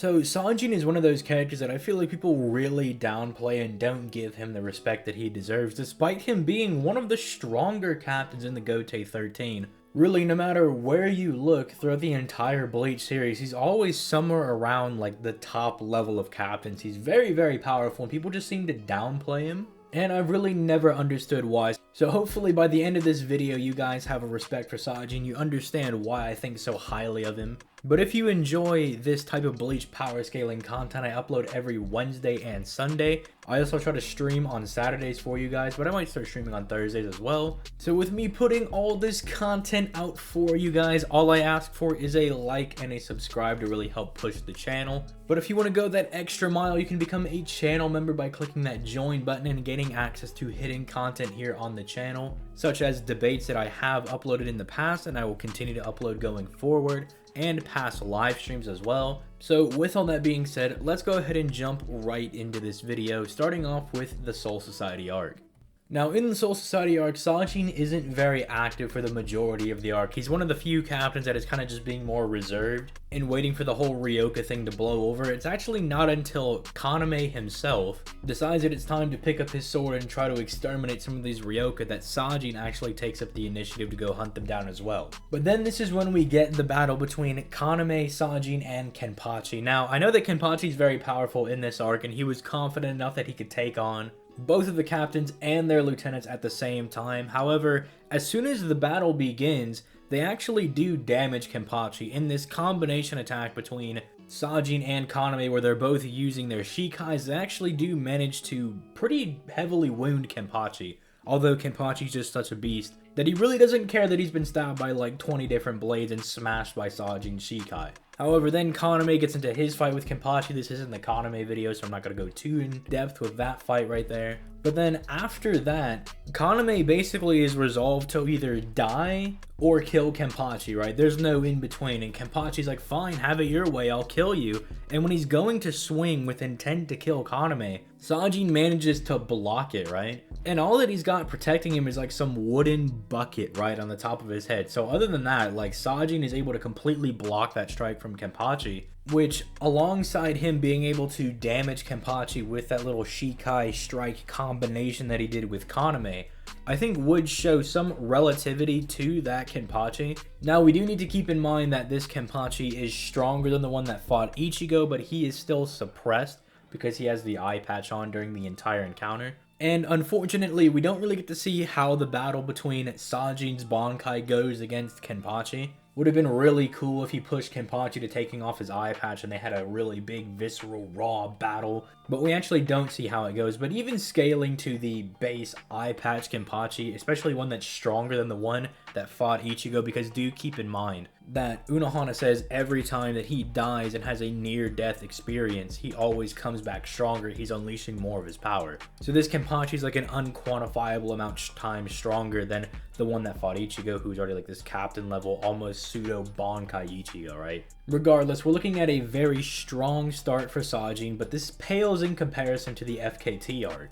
So Sajin is one of those characters that I feel like people really downplay and don't give him the respect that he deserves, despite him being one of the stronger captains in the Gote 13. Really, no matter where you look throughout the entire Bleach series, he's always somewhere around like the top level of captains. He's very, very powerful and people just seem to downplay him. And I've really never understood why. So hopefully by the end of this video, you guys have a respect for Sajin, you understand why I think so highly of him. But if you enjoy this type of Bleach power scaling content, I upload every Wednesday and Sunday. I also try to stream on Saturdays for you guys, but I might start streaming on Thursdays as well. So with me putting all this content out for you guys, all I ask for is a like and a subscribe to really help push the channel. But if you want to go that extra mile, you can become a channel member by clicking that join button and gaining access to hidden content here on the channel, such as debates that I have uploaded in the past and I will continue to upload going forward, and past live streams as well. So with all that being said, let's go ahead and jump right into this video, starting off with the Soul Society arc. Now in the Soul Society arc, Sajin isn't very active for the majority of the arc. He's one of the few captains that is kind of just being more reserved and waiting for the whole Ryoka thing to blow over. It's actually not until Kaname himself decides that it's time to pick up his sword and try to exterminate some of these Ryoka that Sajin actually takes up the initiative to go hunt them down as well. But then this is when we get the battle between Kaname, Sajin, and Kenpachi. Now I know that Kenpachi is very powerful in this arc and he was confident enough that he could take on both of the captains and their lieutenants at the same time. However, as soon as the battle begins, they actually do damage Kenpachi in this combination attack between Sajin and Kaname, where they're both using their Shikais. They actually do manage to pretty heavily wound Kenpachi, although Kenpachi's just such a beast that he really doesn't care that he's been stabbed by like 20 different blades and smashed by Sajin's Shikai. However, then Kaname gets into his fight with Kenpachi. This isn't the Kaname video, so I'm not going to go too in depth with that fight right there. But then after that, Kaname basically is resolved to either die or kill Kenpachi, right? There's no in between, and Kenpachi's like, fine, have it your way, I'll kill you. And when he's going to swing with intent to kill Kaname, Sajin manages to block it, right? And all that he's got protecting him is like some wooden bucket right on the top of his head. So other than that, like Sajin is able to completely block that strike from Kenpachi, which alongside him being able to damage Kenpachi with that little Shikai strike combination that he did with Kaname, I think would show some relativity to that Kenpachi. Now we do need to keep in mind that this Kenpachi is stronger than the one that fought Ichigo, but he is still suppressed because he has the eye patch on during the entire encounter. And unfortunately, we don't really get to see how the battle between Sajin's Bankai goes against Kenpachi. Would have been really cool if he pushed Kenpachi to taking off his eye patch and they had a really big, visceral, raw battle. But we actually don't see how it goes. But even scaling to the base eye patch Kenpachi, especially one that's stronger than the one that fought Ichigo, because do keep in mind that Unohana says every time that he dies and has a near-death experience, he always comes back stronger. He's unleashing more of his power. So this Kenpachi is like an unquantifiable amount of times stronger than the one that fought Ichigo, who's already like this captain level, almost pseudo Bankai Ichigo, right? Regardless, we're looking at a very strong start for Sajin, but this pales in comparison to the FKT arc.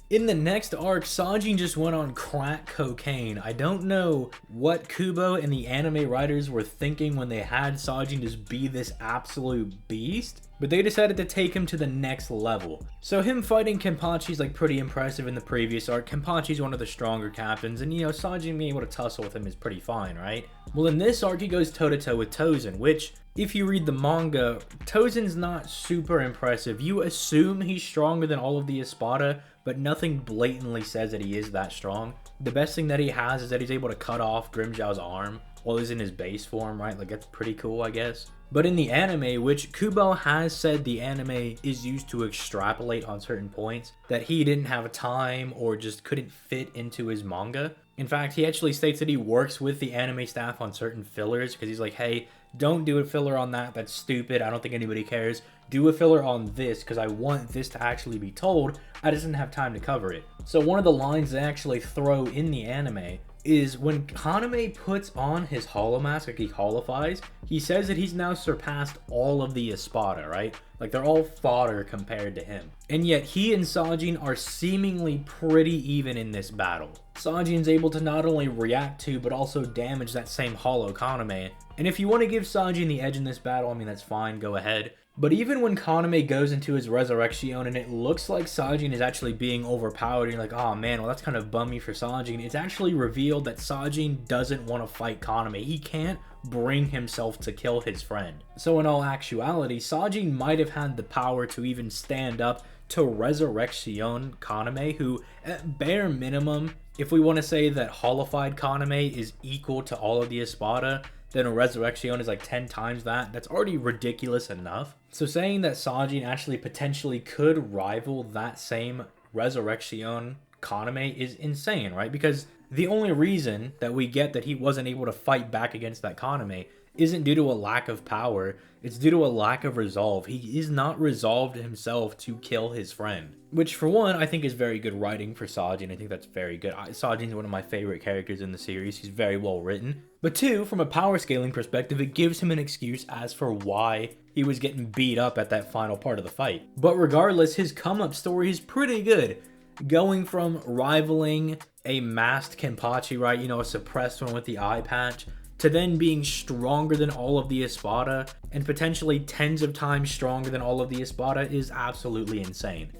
In the next arc, Sajin just went on crack cocaine. I don't know what Kubo and the anime writers were thinking when they had Sajin just be this absolute beast, but they decided to take him to the next level. So him fighting Kenpachi is like pretty impressive in the previous arc. Kenpachi's one of the stronger captains, and you know, Sajin being able to tussle with him is pretty fine, right? Well, in this arc, he goes toe-to-toe with Tozen, which, if you read the manga, Tozen's not super impressive. You assume he's stronger than all of the Espada, but nothing blatantly says that he is that strong. The best thing that he has is that he's able to cut off Grimmjow's arm while he's in his base form, right? Like, that's pretty cool, I guess. But in the anime, which Kubo has said the anime is used to extrapolate on certain points, that he didn't have time or just couldn't fit into his manga. In fact, he actually states that he works with the anime staff on certain fillers because he's like, hey, don't do a filler on that. That's stupid. I don't think anybody cares. Do a filler on this because I want this to actually be told. I just didn't have time to cover it. So one of the lines they actually throw in the anime is when Kaname puts on his holomask, like he holifies, he says that he's now surpassed all of the Espada, right? Like they're all fodder compared to him. And yet he and Sajin are seemingly pretty even in this battle. Sajin's able to not only react to, but also damage that same holo Kaname. And if you want to give Sajin the edge in this battle, I mean, that's fine, go ahead. But even when Kaname goes into his resurrection and it looks like Sajin is actually being overpowered, and you're like, oh man, well that's kind of bummy for Sajin, it's actually revealed that Sajin doesn't want to fight Kaname. He can't bring himself to kill his friend. So in all actuality, Sajin might have had the power to even stand up to Resurrection Kaname, who at bare minimum, if we want to say that holified Kaname is equal to all of the Espada, then a Resurrection is like 10 times that. That's already ridiculous enough. So saying that Sajin actually potentially could rival that same Resurrection Kaname is insane, right? Because the only reason that we get that he wasn't able to fight back against that Kaname isn't due to a lack of power, it's due to a lack of resolve. He is not resolved himself to kill his friend. Which for one, I think is very good writing for Sajin. I think that's very good. Sajin's one of my favorite characters in the series. He's very well written. But two, from a power scaling perspective, it gives him an excuse as for why he was getting beat up at that final part of the fight. But regardless, his come-up story is pretty good. Going from rivaling a masked Kenpachi, right, you know, a suppressed one with the eye patch, to then being stronger than all of the Espada, and potentially tens of times stronger than all of the Espada, is absolutely insane.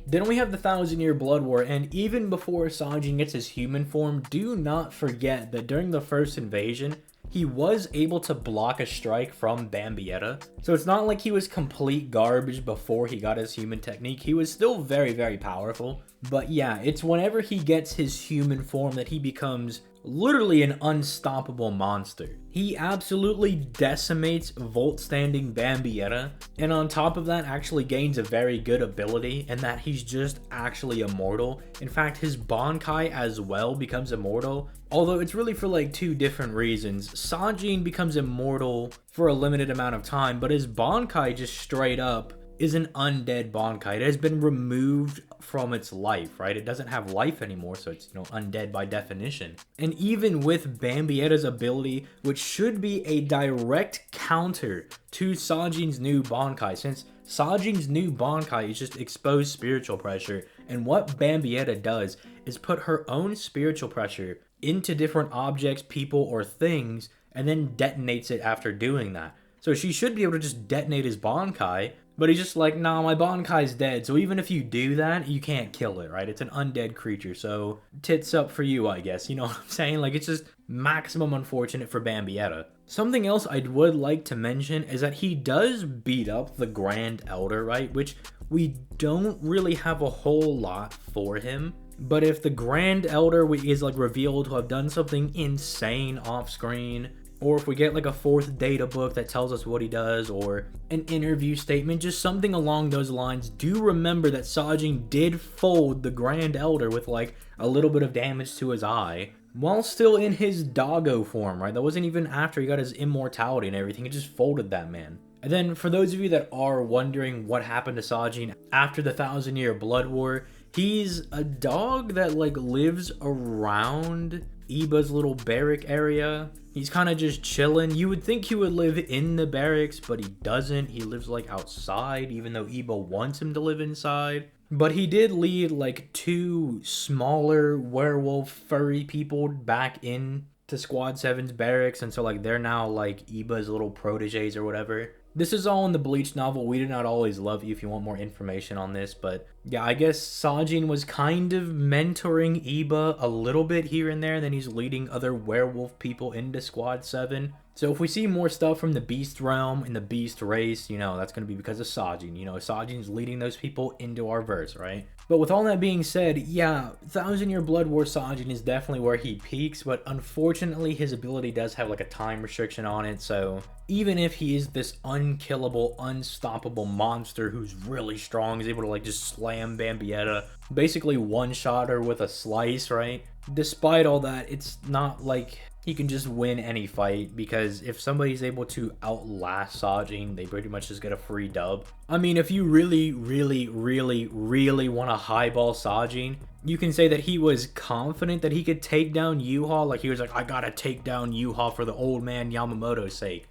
Then we have the 1,000-Year Blood War, and even before Sajin gets his human form, do not forget that during the first invasion, he was able to block a strike from Bambietta. So it's not like he was complete garbage before he got his human technique. He was still very, very powerful. But yeah, it's whenever he gets his human form that he becomes literally an unstoppable monster. He absolutely decimates Volt-standing Bambietta, and on top of that actually gains a very good ability in that he's just actually immortal. In fact, his Bankai as well becomes immortal, although it's really for like two different reasons. Sajin becomes immortal for a limited amount of time, but his Bankai just straight up is an undead Bankai. It has been removed from its life, right? It doesn't have life anymore, so it's, you know, undead by definition. And even with Bambietta's ability, which should be a direct counter to Sajin's new Bankai, since Sajin's new Bankai is just exposed spiritual pressure, and what Bambietta does is put her own spiritual pressure into different objects, people, or things, and then detonates it after doing that. So she should be able to just detonate his Bankai, but he's just like, nah, my Bankai's dead, so even if you do that, you can't kill it, right? It's an undead creature, so tits up for you, I guess. You know what I'm saying? Like, it's just maximum unfortunate for Bambietta. Something else I would like to mention is that he does beat up the Grand Elder, right? Which we don't really have a whole lot for him. But if the Grand Elder is like revealed to have done something insane off screen, or if we get like a 4th data book that tells us what he does, or an interview statement, just something along those lines, do remember that Sajin did fold the Grand Elder with like a little bit of damage to his eye, while still in his doggo form, right? That wasn't even after he got his immortality and everything, it just folded that man. And then for those of you that are wondering what happened to Sajin after the 1,000-Year Blood War, he's a dog that like lives around Iba's little barrack area. He's kind of just chilling. You would think he would live in the barracks, but he doesn't. He lives like outside, even though Iba wants him to live inside. But he did lead like 2 smaller werewolf furry people back in to Squad 7's barracks, and so like they're now like Iba's little proteges or whatever. This is all in the Bleach novel. We Do Not Always Love You if you want more information on this, but yeah, I guess Sajin was kind of mentoring Iba a little bit here and there, and then he's leading other werewolf people into Squad 7. So if we see more stuff from the Beast Realm and the Beast Race, you know, that's going to be because of Sajin. You know, Sajin's leading those people into our verse, right? But with all that being said, yeah, 1,000-Year Blood War Sajin is definitely where he peaks, but unfortunately his ability does have like a time restriction on it, so even if he is this unkillable, unstoppable monster who's really strong, is able to like just slam Bambietta, basically one-shot her with a slice, right? Despite all that, it's not like he can just win any fight, because if somebody's able to outlast Sajin, they pretty much just get a free dub. I mean, if you really want to highball Sajin, you can say that he was confident that he could take down Yuha. Like, he was like, I gotta take down Yuha for the old man Yamamoto's sake.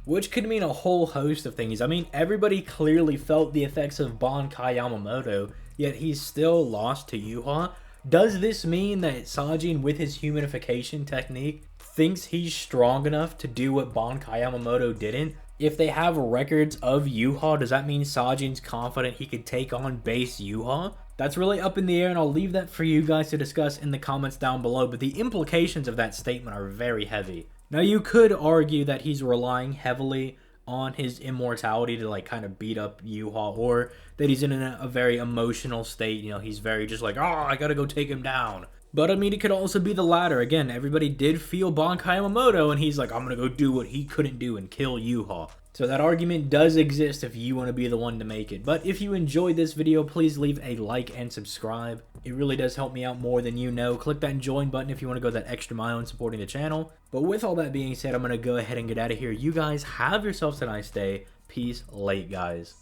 Which could mean a whole host of things. I mean, everybody clearly felt the effects of Bankai Yamamoto, yet he's still lost to Yuha. Does this mean that Sajin, with his humanification technique, thinks he's strong enough to do what Bankai Yamamoto didn't? If they have records of Yuha, does that mean Sajin's confident he could take on base Yuha? That's really up in the air, and I'll leave that for you guys to discuss in the comments down below, but the implications of that statement are very heavy. Now, you could argue that he's relying heavily on his immortality to, like, kind of beat up Yuha, or that he's in a very emotional state. You know, he's very just like, oh, I gotta go take him down. But, I mean, it could also be the latter. Again, everybody did feel Bankai Yamamoto, and he's like, I'm gonna go do what he couldn't do and kill Yuha. So that argument does exist if you want to be the one to make it. But if you enjoyed this video, please leave a like and subscribe. It really does help me out more than you know. Click that join button if you want to go that extra mile in supporting the channel. But with all that being said, I'm going to go ahead and get out of here. You guys have yourselves a nice day. Peace, late guys.